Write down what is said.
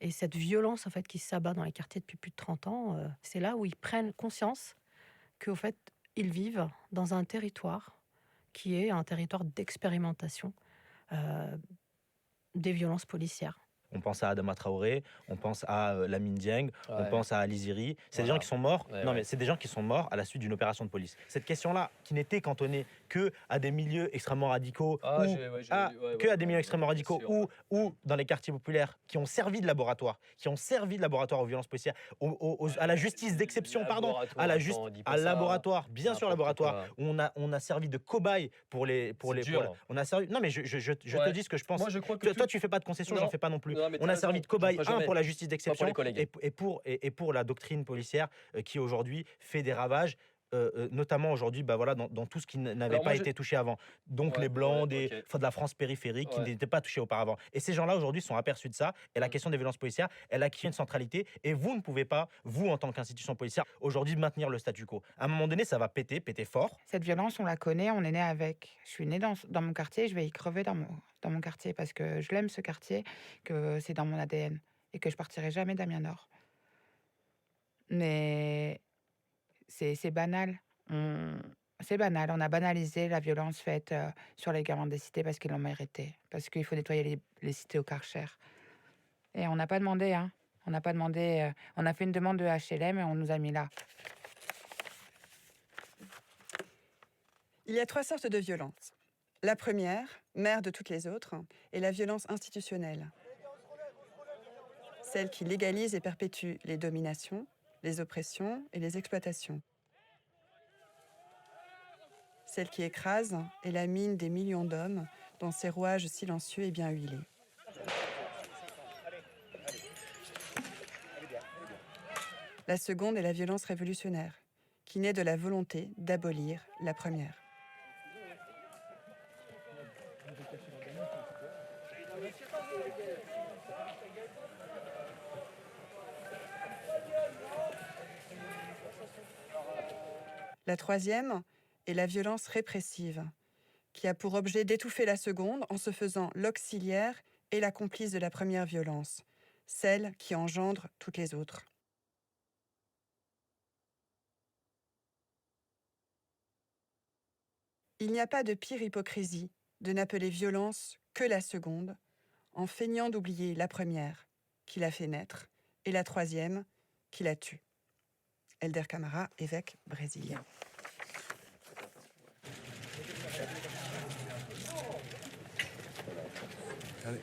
Et cette violence en fait, qui s'abat dans les quartiers depuis plus de 30 ans, c'est là où ils prennent conscience qu'au fait, ils vivent dans un territoire qui est un territoire d'expérimentation des violences policières. On pense à Adama Traoré, on pense à Lamine Dieng, on pense à Ali Ziri. C'est des gens qui sont morts. Mais c'est des gens qui sont morts à la suite d'une opération de police. Cette question-là, qui n'était cantonnée que à des milieux extrêmement radicaux, ou dans les quartiers populaires, qui ont servi de laboratoire, aux violences policières, à la justice d'exception, pardon, à laboratoire, bien sûr laboratoire, où on a servi de cobaye pour les. On a servi. Non mais je te dis ce que je pense. Moi, je crois que toi, tu fais pas de concessions, j'en fais pas non plus. On a servi de cobaye, pour la justice d'exception et pour la doctrine policière qui aujourd'hui fait des ravages. Notamment aujourd'hui dans tout ce qui n'avait pas été touché avant. Donc les Blancs de la France périphérique qui n'étaient pas touchés auparavant. Et ces gens-là aujourd'hui sont aperçus de ça. Et la question des violences policières, elle acquiert une centralité. Et vous ne pouvez pas, vous en tant qu'institution policière, aujourd'hui maintenir le statu quo. À un moment donné, ça va péter fort. Cette violence, on la connaît, on est né avec. Je suis née dans mon quartier, je vais y crever dans mon quartier parce que je l'aime ce quartier, que c'est dans mon ADN et que je partirai jamais d'Amiens Nord. Mais c'est banal. C'est banal. On a banalisé la violence faite sur les gamins des cités parce qu'ils l'ont mérité. Parce qu'il faut nettoyer les cités au Karcher. Et on n'a pas demandé, hein. On n'a pas demandé. On a fait une demande de HLM et on nous a mis là. Il y a 3 sortes de violences. La première, mère de toutes les autres, est la violence institutionnelle. Celle qui légalise et perpétue les dominations, les oppressions et les exploitations. Celle qui écrase et lamine des millions d'hommes dans ses rouages silencieux et bien huilés. La seconde est la violence révolutionnaire, qui naît de la volonté d'abolir la première. La troisième est la violence répressive, qui a pour objet d'étouffer la seconde en se faisant l'auxiliaire et la complice de la première violence, celle qui engendre toutes les autres. Il n'y a pas de pire hypocrisie de n'appeler violence que la seconde, en feignant d'oublier la première, qui l'a fait naître, et la troisième, qui la tue. Helder Camara, évêque brésilien. Allez.